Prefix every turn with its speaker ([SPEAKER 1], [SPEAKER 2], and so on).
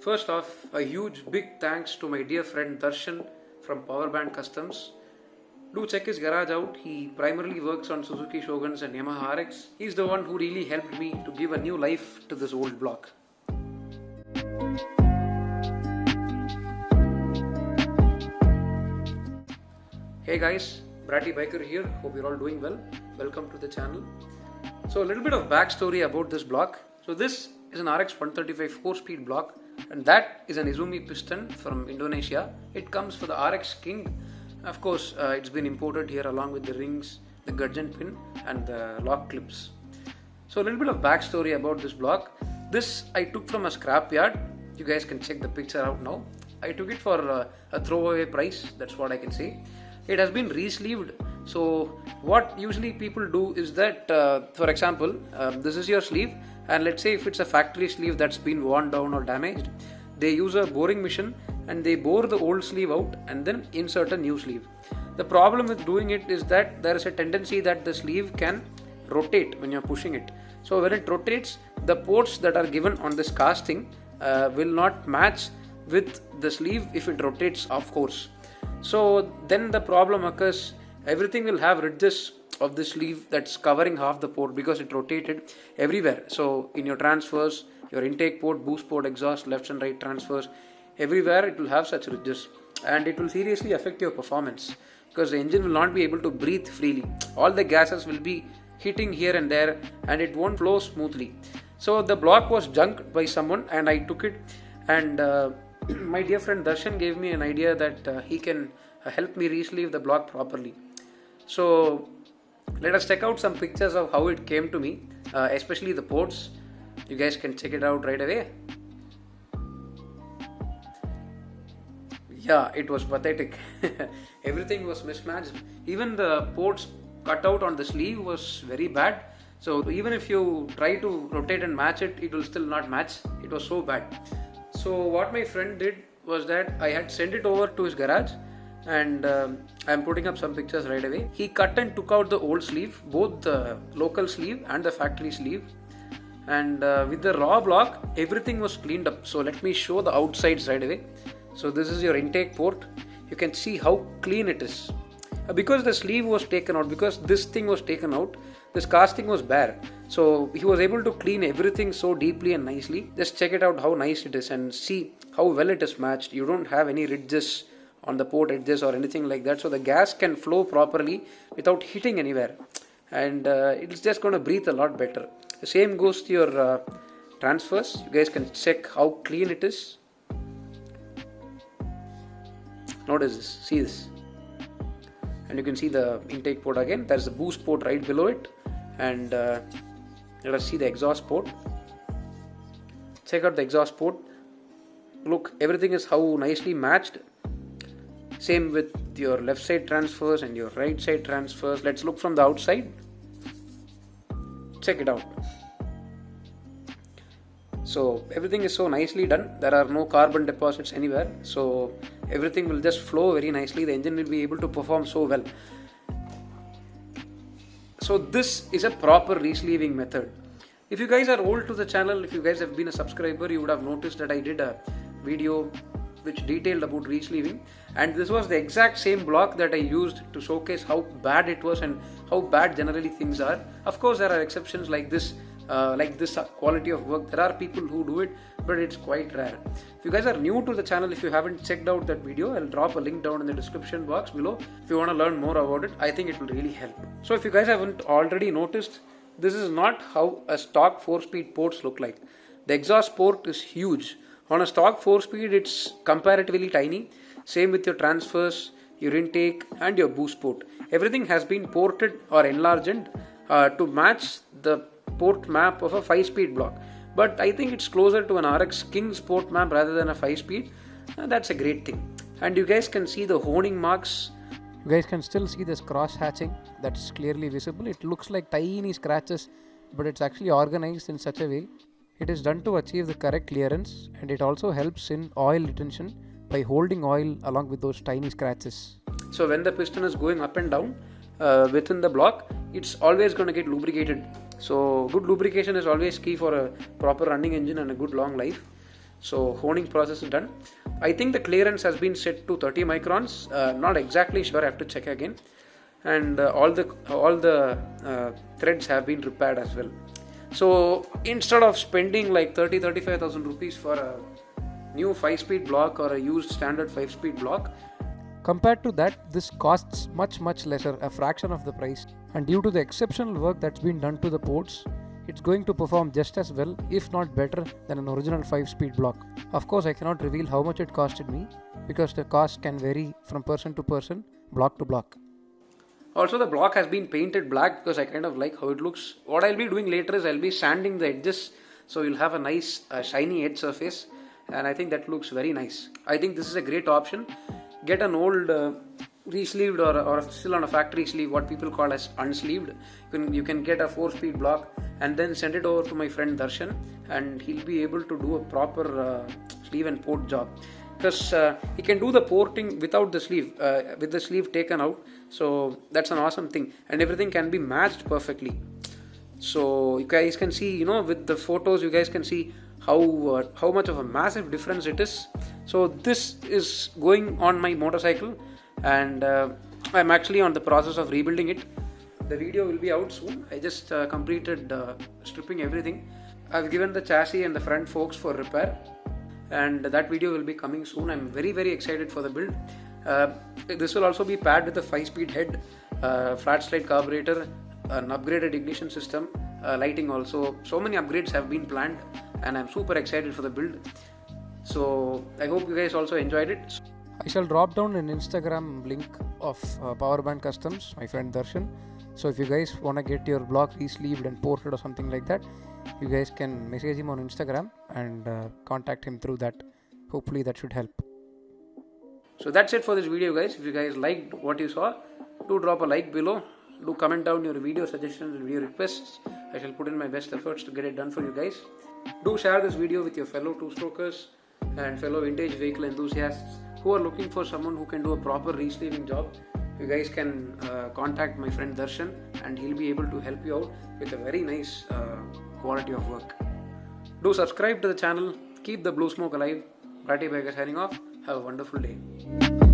[SPEAKER 1] First off, a huge big thanks to my dear friend Darshan from Powerband Customs. Do check his garage out. He primarily works on Suzuki Shoguns and Yamaha RX. He's the one who really helped me to give a new life to this old block. Hey guys, Bratty Biker here. Hope you're all doing well. Welcome to the channel. So a little bit of backstory about this block. So this is an RX 135 4-speed block, and that is an Izumi piston from Indonesia. It comes for the RX King. Of course, it's been imported here along with the rings, the gudgeon pin and the lock clips. So a little bit of backstory about this block. This I took from a scrapyard. You guys can check the picture out now. I took it for a throwaway price, that's what I can say. It has been re-sleeved. So what usually people do is that, for example, this is your sleeve, and let's say if it's a factory sleeve that's been worn down or damaged, they use a boring machine and they bore the old sleeve out and then insert a new sleeve. The problem with doing it is that there is a tendency that the sleeve can rotate when you're pushing it. So when it rotates, the ports that are given on this casting will not match with the sleeve if it rotates off course. So then the problem occurs. Everything will have ridges of the sleeve that's covering half the port because it rotated everywhere. So in your transfers, your intake port, boost port, exhaust, left and right transfers, everywhere it will have such ridges, and it will seriously affect your performance because the engine will not be able to breathe freely. All the gases will be hitting here and there and it won't flow smoothly. So the block was junked by someone and I took it, and my dear friend Darshan gave me an idea that he can help me re-sleeve the block properly. So let us check out some pictures of how it came to me, especially the ports. You guys can check it out right away. Yeah, it was pathetic. Everything was mismatched. Even the ports cut out on the sleeve was very bad. So even if you try to rotate and match it, it will still not match. It was so bad. So what my friend did was that I had sent it over to his garage, and I'm putting up some pictures right away. He cut and took out the old sleeve, both the local sleeve and the factory sleeve, and with the raw block everything was cleaned up. So let me show the outsides right away. So this is your intake port. You can see how clean it is. Because the sleeve was taken out, because this thing was taken out, this casting was bare. So he was able to clean everything so deeply and nicely. Just check it out how nice it is and see how well it is matched. You don't have any ridges on the port edges or anything like that. So the gas can flow properly without hitting anywhere. And it's just going to breathe a lot better. The same goes to your transfers. You guys can check how clean it is. Notice this, see this. And you can see the intake port again. There's the boost port right below it, and let us see the exhaust port. Check out the exhaust port. Look, everything is how nicely matched. Same with your left side transfers and your right side transfers. Let's look from the outside. Check it out. So everything is so nicely done. There are no carbon deposits anywhere. So everything will just flow very nicely. The engine will be able to perform so well. So this is a proper re-sleeving method. If you guys are old to the channel, if you guys have been a subscriber, you would have noticed that I did a video which detailed about re-sleeving, and this was the exact same block that I used to showcase how bad it was and how bad generally things are. Of course, there are exceptions like this quality of work. There are people who do it, but it's quite rare. If you guys are new to the channel, if you haven't checked out that video, I'll drop a link down in the description box below. If you want to learn more about it, I think it will really help. So if you guys haven't already noticed, this is not how a stock 4-speed ports look like. The exhaust port is huge. On a stock 4-speed, it's comparatively tiny. Same with your transfers, your intake and your boost port. Everything has been ported or enlarged to match the port map of a 5-speed block. But I think it's closer to an RX King's port map rather than a 5-speed. That's a great thing. And you guys can see the honing marks. You guys can still see this cross hatching that's clearly visible. It looks like tiny scratches, but it's actually organized in such a way. It is done to achieve the correct clearance, and it also helps in oil retention by holding oil along with those tiny scratches. So when the piston is going up and down within the block, it's always going to get lubricated. So good lubrication is always key for a proper running engine and a good long life. So honing process is done. I think the clearance has been set to 30 microns. Not exactly sure. I have to check again. And all the threads have been repaired as well. So instead of spending like 35,000 rupees for a new 5-speed block or a used standard 5-speed block, compared to that, this costs much lesser, a fraction of the price. And due to the exceptional work that's been done to the ports, it's going to perform just as well, if not better, than an original 5-speed block. Of course, I cannot reveal how much it costed me because the cost can vary from person to person, block to block. Also, the block has been painted black because I kind of like how it looks. What I'll be doing later is I'll be sanding the edges so you'll have a nice shiny edge surface, and I think that looks very nice. I think this is a great option. Get an old re-sleeved or still on a factory sleeve, what people call as unsleeved. You can get a 4-speed block and then send it over to my friend Darshan, and he'll be able to do a proper sleeve and port job. Because he can do the porting without the sleeve, with the sleeve taken out. So that's an awesome thing, and everything can be matched perfectly. So you guys can see, with the photos, you guys can see how much of a massive difference it is. So this is going on my motorcycle, and I'm actually on the process of rebuilding it. The video will be out soon. I just completed stripping everything. I've given the chassis and the front forks for repair, and that video will be coming soon. I'm very excited for the build. This will also be paired with a 5-speed head, flat slide carburetor, an upgraded ignition system, lighting also. So many upgrades have been planned, and I'm super excited for the build. So I hope you guys also enjoyed it. I shall drop down an Instagram link of Powerband Customs, my friend Darshan. So if you guys want to get your block re-sleeved and ported or something like that, you guys can message him on Instagram and contact him through that. Hopefully that should help. So that's it for this video, guys. If you guys liked what you saw, do drop a like below. Do comment down your video suggestions and video requests. I shall put in my best efforts to get it done for you guys. Do share this video with your fellow two-strokers and fellow vintage vehicle enthusiasts who are looking for someone who can do a proper re-sleeving job. You guys can contact my friend Darshan, and he'll be able to help you out with a very nice quality of work. Do subscribe to the channel. Keep the blue smoke alive. Bratty Biker signing off. Have a wonderful day.